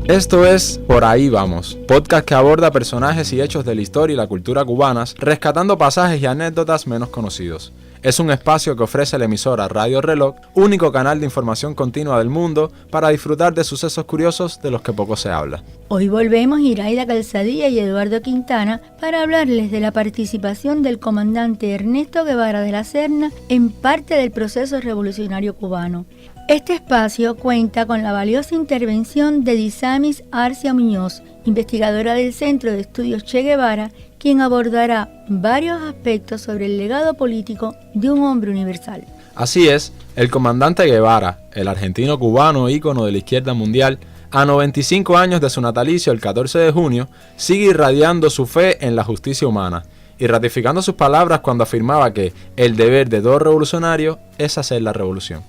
Esto es Por Ahí Vamos, podcast que aborda personajes y hechos de la historia y la cultura cubanas, rescatando pasajes y anécdotas menos conocidos. Es un espacio que ofrece la emisora Radio Reloj, único canal de información continua del mundo, para disfrutar de sucesos curiosos de los que poco se habla. Hoy volvemos Iraida Calzadilla y Eduardo Quintana para hablarles de la participación del comandante Ernesto Guevara de la Serna en parte del proceso revolucionario cubano. Este espacio cuenta con la valiosa intervención de Disamis Arcia Muñoz, investigadora del Centro de Estudios Che Guevara, quien abordará varios aspectos sobre el legado político de un hombre universal. Así es, el comandante Guevara, el argentino cubano ícono de la izquierda mundial, a 95 años de su natalicio el 14 de junio, sigue irradiando su fe en la justicia humana y ratificando sus palabras cuando afirmaba que el deber de todo revolucionario es hacer la revolución.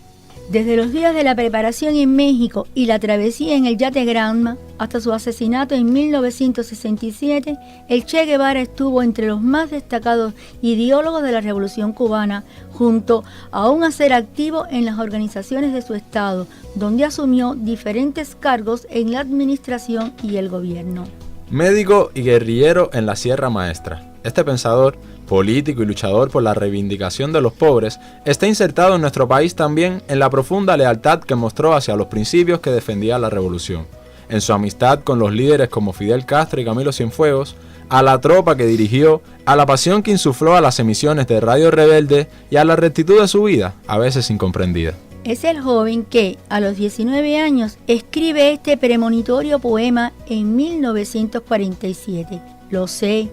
Desde los días de la preparación en México y la travesía en el yate Granma hasta su asesinato en 1967, el Che Guevara estuvo entre los más destacados ideólogos de la Revolución Cubana, junto a un hacer activo en las organizaciones de su estado, donde asumió diferentes cargos en la administración y el gobierno. Médico y guerrillero en la Sierra Maestra, este pensador, político y luchador por la reivindicación de los pobres, está insertado en nuestro país también en la profunda lealtad que mostró hacia los principios que defendía la revolución, en su amistad con los líderes como Fidel Castro y Camilo Cienfuegos, a la tropa que dirigió, a la pasión que insufló a las emisiones de Radio Rebelde y a la rectitud de su vida, a veces incomprendida. Es el joven que, a los 19 años, escribe este premonitorio poema en 1947. Lo sé,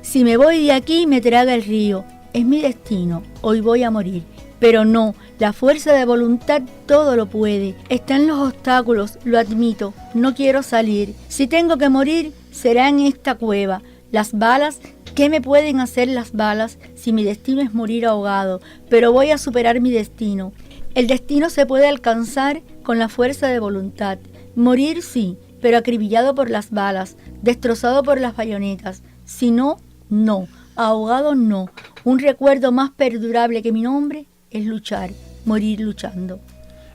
si me voy de aquí me traga el río, es mi destino, hoy voy a morir. Pero no, la fuerza de voluntad todo lo puede, están los obstáculos, lo admito, no quiero salir. Si tengo que morir, será en esta cueva. Las balas, ¿qué me pueden hacer las balas si mi destino es morir ahogado? Pero voy a superar mi destino. El destino se puede alcanzar con la fuerza de voluntad. Morir sí, pero acribillado por las balas, destrozado por las bayonetas. Si no, no. Ahogado no. Un recuerdo más perdurable que mi nombre es luchar, morir luchando.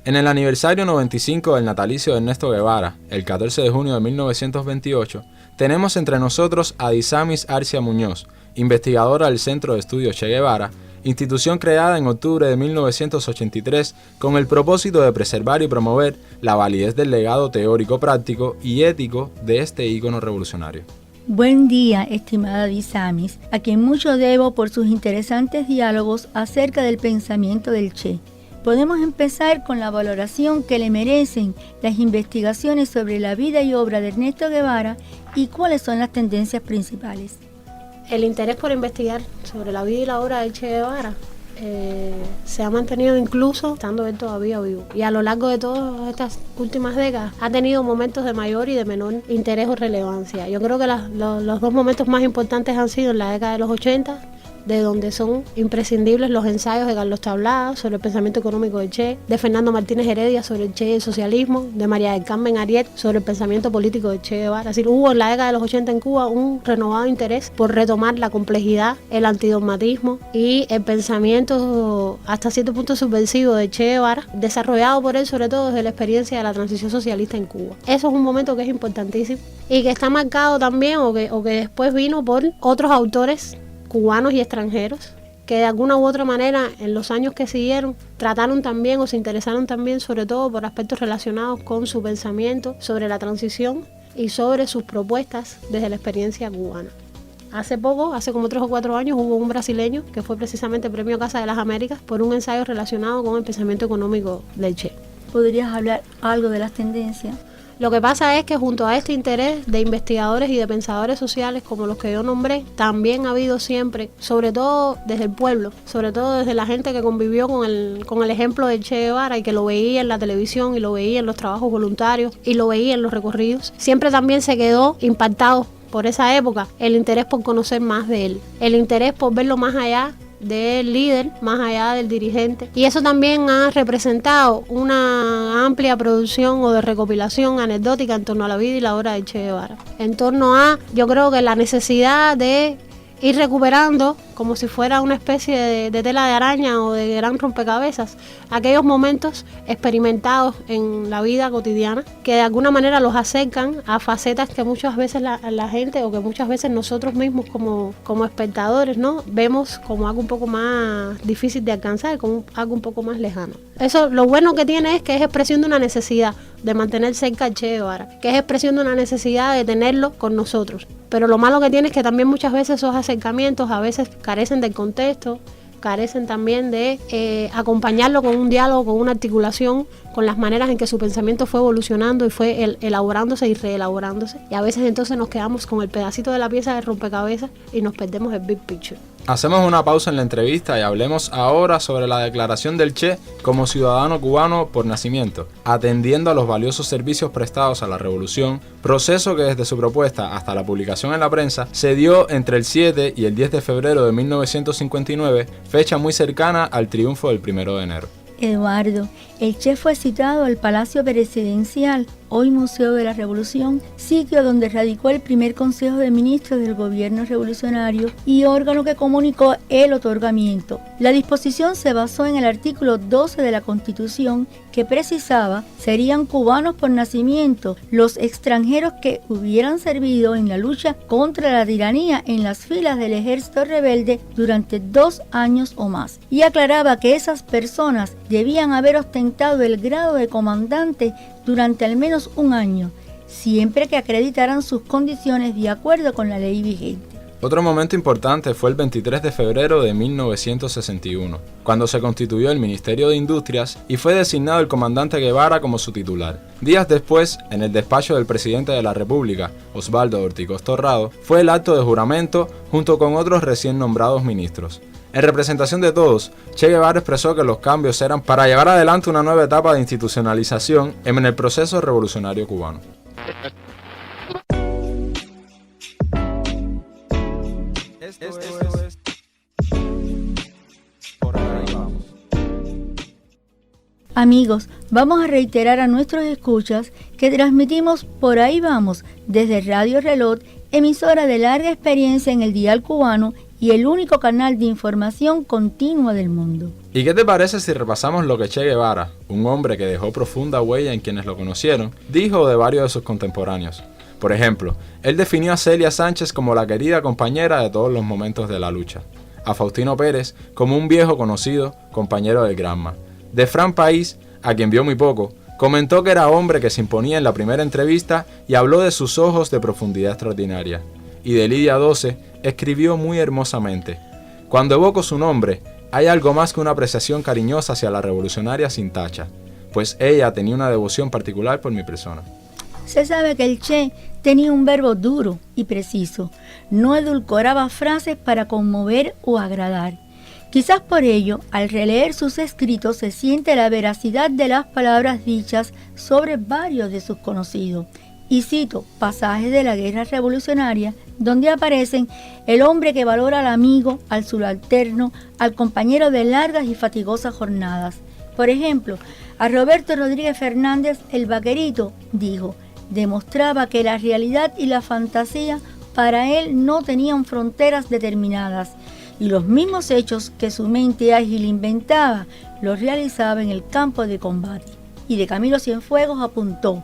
En el aniversario 95 del natalicio de Ernesto Guevara, el 14 de junio de 1928, tenemos entre nosotros a Disamis Arcia Muñoz, investigadora del Centro de Estudios Che Guevara, institución creada en octubre de 1983 con el propósito de preservar y promover la validez del legado teórico, práctico y ético de este ícono revolucionario. Buen día, estimada Disamis, a quien mucho debo por sus interesantes diálogos acerca del pensamiento del Che. Podemos empezar con la valoración que le merecen las investigaciones sobre la vida y obra de Ernesto Guevara y cuáles son las tendencias principales. El interés por investigar sobre la vida y la obra de Che Guevara se ha mantenido incluso estando él todavía vivo. Y a lo largo de todas estas últimas décadas ha tenido momentos de mayor y de menor interés o relevancia. Yo creo que los dos momentos más importantes han sido en la década de los 80, de donde son imprescindibles los ensayos de Carlos Tablada sobre el pensamiento económico de Che, de Fernando Martínez Heredia sobre el Che y el socialismo, de María del Carmen Ariet sobre el pensamiento político de Che Guevara. Es decir, hubo en la década de los 80 en Cuba un renovado interés por retomar la complejidad, el antidogmatismo y el pensamiento hasta cierto punto subversivo de Che Guevara, desarrollado por él sobre todo desde la experiencia de la transición socialista en Cuba. Eso es un momento que es importantísimo y que está marcado también o que después vino por otros autores cubanos y extranjeros, que de alguna u otra manera en los años que siguieron trataron también o se interesaron también sobre todo por aspectos relacionados con su pensamiento sobre la transición y sobre sus propuestas desde la experiencia cubana. Hace poco, hace como 3 o 4 años, hubo un brasileño que fue precisamente Premio Casa de las Américas por un ensayo relacionado con el pensamiento económico del Che. ¿Podrías hablar algo de las tendencias? Lo que pasa es que junto a este interés de investigadores y de pensadores sociales como los que yo nombré, también ha habido siempre, sobre todo desde el pueblo, sobre todo desde la gente que convivió con el ejemplo de Che Guevara y que lo veía en la televisión y lo veía en los trabajos voluntarios y lo veía en los recorridos, siempre también se quedó impactado por esa época el interés por conocer más de él, el interés por verlo más allá del líder, más allá del dirigente. Y eso también ha representado una amplia producción o de recopilación anecdótica en torno a la vida y la obra de Che Guevara. En torno a, yo creo que la necesidad de ir recuperando como si fuera una especie de tela de araña o de gran rompecabezas, aquellos momentos experimentados en la vida cotidiana que de alguna manera los acercan a facetas que muchas veces la gente o que muchas veces nosotros mismos como espectadores, ¿no?, vemos como algo un poco más difícil de alcanzar, como algo un poco más lejano. Eso, lo bueno que tiene es que es expresión de una necesidad de mantener cerca al Che Guevara, que es expresión de una necesidad de tenerlo con nosotros. Pero lo malo que tiene es que también muchas veces esos acercamientos a veces carecen del contexto, carecen también de acompañarlo con un diálogo, con una articulación, con las maneras en que su pensamiento fue evolucionando y fue elaborándose y reelaborándose. Y a veces entonces nos quedamos con el pedacito de la pieza de rompecabezas y nos perdemos el big picture. Hacemos una pausa en la entrevista y hablemos ahora sobre la declaración del Che como ciudadano cubano por nacimiento, atendiendo a los valiosos servicios prestados a la revolución, proceso que desde su propuesta hasta la publicación en la prensa se dio entre el 7 y el 10 de febrero de 1959, fecha muy cercana al triunfo del 1 de enero. Eduardo, el Che fue citado al Palacio Presidencial, hoy Museo de la Revolución, sitio donde radicó el primer Consejo de Ministros del Gobierno Revolucionario y órgano que comunicó el otorgamiento. La disposición se basó en el artículo 12 de la Constitución, que precisaba serían cubanos por nacimiento los extranjeros que hubieran servido en la lucha contra la tiranía en las filas del ejército rebelde durante 2 años o más, y aclaraba que esas personas debían haber ostentado el grado de comandante durante al menos 1 año, siempre que acreditaran sus condiciones de acuerdo con la ley vigente. Otro momento importante fue el 23 de febrero de 1961, cuando se constituyó el Ministerio de Industrias y fue designado el comandante Guevara como su titular. Días después, en el despacho del presidente de la República, Osvaldo Ortigoz Torrado, fue el acto de juramento junto con otros recién nombrados ministros. En representación de todos, Che Guevara expresó que los cambios eran para llevar adelante una nueva etapa de institucionalización en el proceso revolucionario cubano. Amigos, vamos a reiterar a nuestros escuchas que transmitimos Por Ahí Vamos desde Radio Reloj, emisora de larga experiencia en el dial cubano y el único canal de información continua del mundo. ¿Y qué te parece si repasamos lo que Che Guevara, un hombre que dejó profunda huella en quienes lo conocieron, dijo de varios de sus contemporáneos? Por ejemplo, él definió a Celia Sánchez como la querida compañera de todos los momentos de la lucha, a Faustino Pérez como un viejo conocido, compañero del Granma. De Fran País, a quien vio muy poco, comentó que era hombre que se imponía en la primera entrevista y habló de sus ojos de profundidad extraordinaria. Y de Lidia 12 escribió muy hermosamente: cuando evoco su nombre, hay algo más que una apreciación cariñosa hacia la revolucionaria sin tacha, pues ella tenía una devoción particular por mi persona. Se sabe que el Che tenía un verbo duro y preciso, no edulcoraba frases para conmover o agradar. Quizás por ello, al releer sus escritos se siente la veracidad de las palabras dichas sobre varios de sus conocidos. Y cito pasajes de la guerra revolucionaria, donde aparecen el hombre que valora al amigo, al subalterno, al compañero de largas y fatigosas jornadas. Por ejemplo, a Roberto Rodríguez Fernández, el vaquerito, dijo, demostraba que la realidad y la fantasía para él no tenían fronteras determinadas, y los mismos hechos que su mente ágil inventaba, los realizaba en el campo de combate. Y de Camilo Cienfuegos apuntó: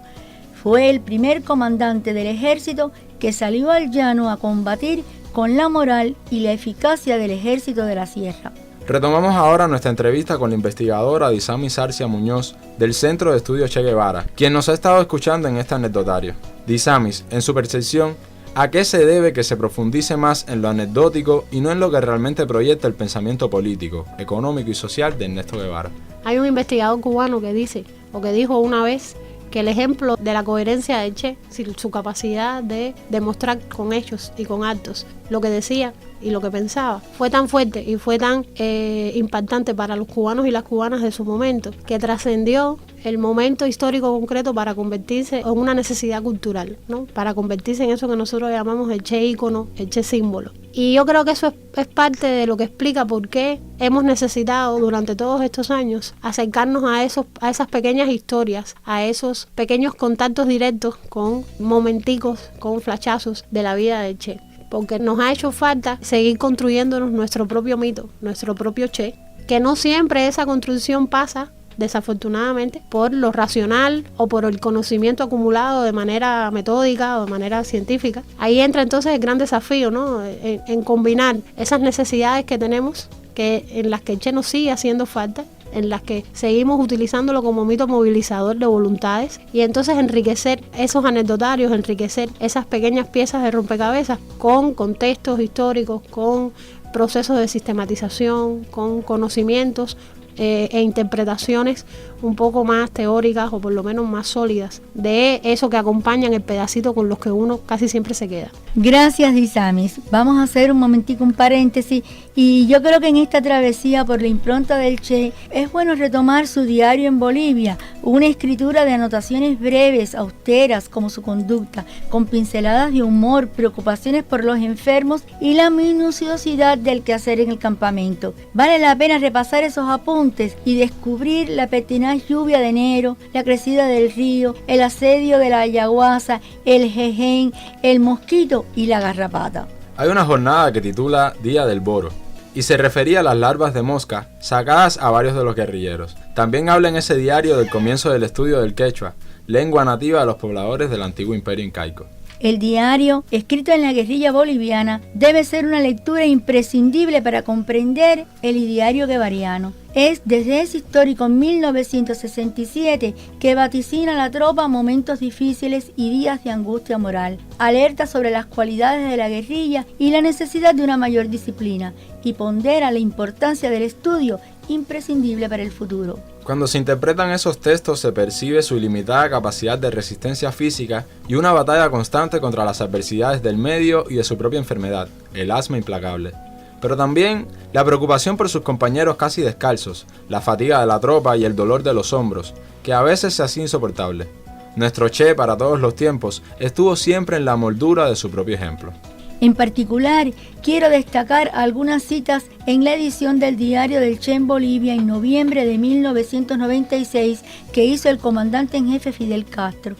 fue el primer comandante del ejército que salió al llano a combatir con la moral y la eficacia del ejército de la sierra. Retomamos ahora nuestra entrevista con la investigadora Disamis Sarcia Muñoz del Centro de Estudios Che Guevara, quien nos ha estado escuchando en este anecdotario. Disamis, en su percepción, ¿a qué se debe que se profundice más en lo anecdótico y no en lo que realmente proyecta el pensamiento político, económico y social de Ernesto Guevara? Hay un investigador cubano que dice, o que dijo una vez, que el ejemplo de la coherencia de Che, su capacidad de demostrar con hechos y con actos lo que decía y lo que pensaba, fue tan fuerte y fue tan impactante para los cubanos y las cubanas de su momento, que trascendió el momento histórico concreto para convertirse en una necesidad cultural, ¿no? Para convertirse en eso que nosotros llamamos el Che ícono, el Che símbolo. Y yo creo que eso es parte de lo que explica por qué hemos necesitado durante todos estos años acercarnos a esas pequeñas historias, a esos pequeños contactos directos con momenticos, con flashazos de la vida de Che. porque nos ha hecho falta seguir construyéndonos nuestro propio mito, nuestro propio Che, que no siempre esa construcción pasa, desafortunadamente, por lo racional o por el conocimiento acumulado de manera metódica o de manera científica. Ahí entra entonces el gran desafío, ¿no? En combinar esas necesidades que tenemos, en las que el Che nos sigue haciendo falta, en las que seguimos utilizándolo como mito movilizador de voluntades, y entonces enriquecer esos anecdotarios, enriquecer esas pequeñas piezas de rompecabezas con contextos históricos, con procesos de sistematización, con conocimientos e interpretaciones un poco más teóricas o por lo menos más sólidas de eso que acompañan el pedacito con los que uno casi siempre se queda. Gracias, Disamis. Vamos a hacer un momentico un paréntesis, y yo creo que en esta travesía por la impronta del Che es bueno retomar su diario en Bolivia, una escritura de anotaciones breves, austeras como su conducta, con pinceladas de humor, preocupaciones por los enfermos y la minuciosidad del quehacer en el campamento. Vale la pena repasar esos apuntes y descubrir la pertinaz lluvia de enero, la crecida del río, el asedio de la ayahuasca, el jején, el mosquito y la garrapata. Hay una jornada que titula Día del Boro, y se refería a las larvas de mosca sacadas a varios de los guerrilleros. También habla en ese diario del comienzo del estudio del quechua, lengua nativa de los pobladores del antiguo imperio incaico. El diario, escrito en la guerrilla boliviana, debe ser una lectura imprescindible para comprender el ideario guevariano. Es desde ese histórico 1967 que vaticina a la tropa momentos difíciles y días de angustia moral, alerta sobre las cualidades de la guerrilla y la necesidad de una mayor disciplina, y pondera la importancia del estudio imprescindible para el futuro. Cuando se interpretan esos textos se percibe su ilimitada capacidad de resistencia física y una batalla constante contra las adversidades del medio y de su propia enfermedad, el asma implacable. Pero también la preocupación por sus compañeros casi descalzos, la fatiga de la tropa y el dolor de los hombros, que a veces se hacía insoportable. Nuestro Che, para todos los tiempos, estuvo siempre en la moldura de su propio ejemplo. En particular, quiero destacar algunas citas en la edición del Diario del Che en Bolivia en noviembre de 1996 que hizo el comandante en jefe Fidel Castro.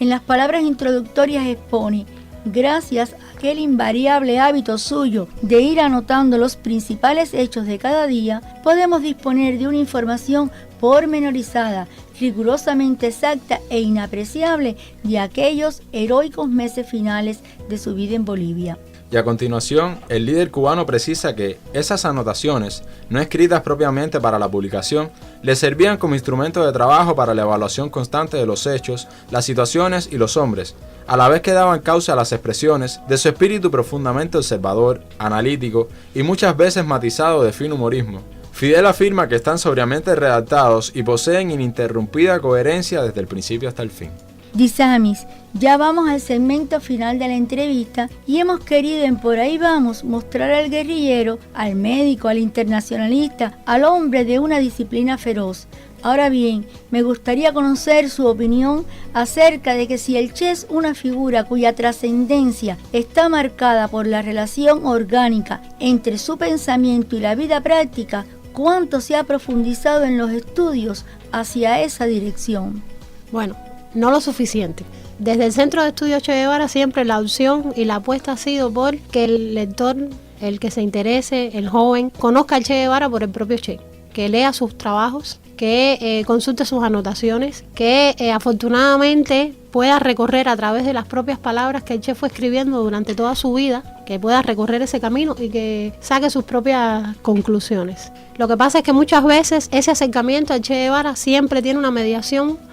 En las palabras introductorias expone: gracias a aquel invariable hábito suyo de ir anotando los principales hechos de cada día, podemos disponer de una información pormenorizada, rigurosamente exacta e inapreciable de aquellos heroicos meses finales de su vida en Bolivia. Y a continuación, el líder cubano precisa que esas anotaciones, no escritas propiamente para la publicación, le servían como instrumento de trabajo para la evaluación constante de los hechos, las situaciones y los hombres, a la vez que daban causa a las expresiones de su espíritu profundamente observador, analítico y muchas veces matizado de fino humorismo. Fidel afirma que están sobriamente redactados y poseen ininterrumpida coherencia desde el principio hasta el fin. Disamis, ya vamos al segmento final de la entrevista y hemos querido en Por Ahí Vamos mostrar al guerrillero, al médico, al internacionalista, al hombre de una disciplina feroz. Ahora bien, me gustaría conocer su opinión acerca de que si el Che es una figura cuya trascendencia está marcada por la relación orgánica entre su pensamiento y la vida práctica, ¿cuánto se ha profundizado en los estudios hacia esa dirección? Bueno, no lo suficiente. Desde el Centro de Estudios Che Guevara siempre la opción y la apuesta ha sido por que el lector, el que se interese, el joven, conozca al Che Guevara por el propio Che, que lea sus trabajos, que consulte sus anotaciones, que afortunadamente pueda recorrer a través de las propias palabras que el Che fue escribiendo durante toda su vida, que pueda recorrer ese camino y que saque sus propias conclusiones. Lo que pasa es que muchas veces ese acercamiento al Che Guevara siempre tiene una mediación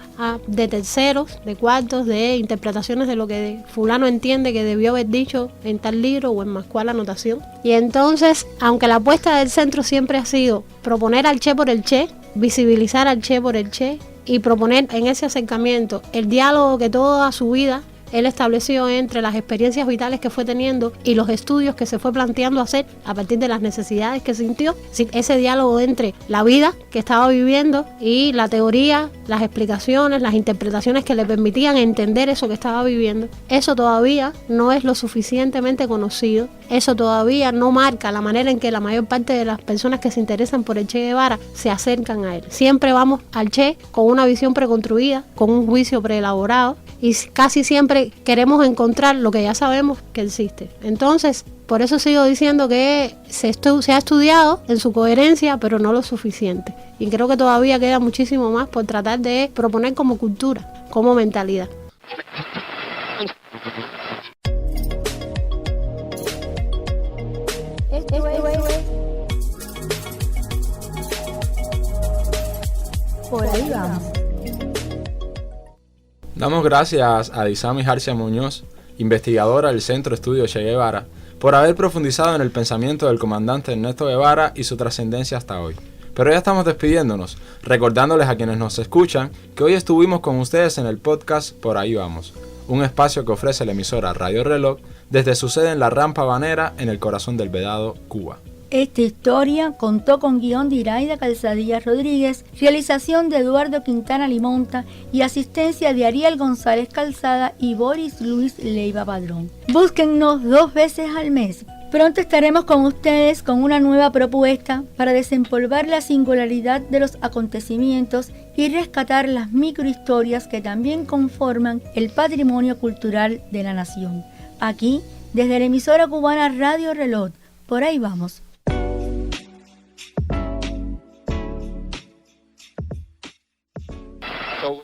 de terceros, de cuartos, de interpretaciones de lo que fulano entiende que debió haber dicho en tal libro o en más cual anotación. Y entonces, aunque la apuesta del centro siempre ha sido proponer al Che por el Che, visibilizar al Che por el Che y proponer en ese acercamiento el diálogo que toda su vida él estableció entre las experiencias vitales que fue teniendo y los estudios que se fue planteando hacer a partir de las necesidades que sintió, ese diálogo entre la vida que estaba viviendo y la teoría, las explicaciones, las interpretaciones que le permitían entender eso que estaba viviendo. Eso todavía no es lo suficientemente conocido, eso todavía no marca la manera en que la mayor parte de las personas que se interesan por el Che Guevara se acercan a él. Siempre vamos al Che con una visión preconstruida, con un juicio preelaborado, y casi siempre queremos encontrar lo que ya sabemos que existe. Entonces, por eso sigo diciendo que se ha estudiado en su coherencia, pero no lo suficiente. Y creo que todavía queda muchísimo más por tratar de proponer como cultura, como mentalidad. Por ahí vamos. Damos gracias a Disami Jarcia Muñoz, investigadora del Centro Estudio Che Guevara, por haber profundizado en el pensamiento del comandante Ernesto Guevara y su trascendencia hasta hoy. Pero ya estamos despidiéndonos, recordándoles a quienes nos escuchan que hoy estuvimos con ustedes en el podcast Por Ahí Vamos, un espacio que ofrece la emisora Radio Reloj desde su sede en la Rampa Habanera en el corazón del Vedado, Cuba. Esta historia contó con guión de Iraida Calzadilla Rodríguez, realización de Eduardo Quintana Limonta y asistencia de Ariel González Calzada y Boris Luis Leiva Padrón. Búsquennos 2 veces al mes. Pronto estaremos con ustedes con una nueva propuesta para desempolvar la singularidad de los acontecimientos y rescatar las microhistorias que también conforman el patrimonio cultural de la nación. Aquí, desde la emisora cubana Radio Reloj, por ahí vamos. So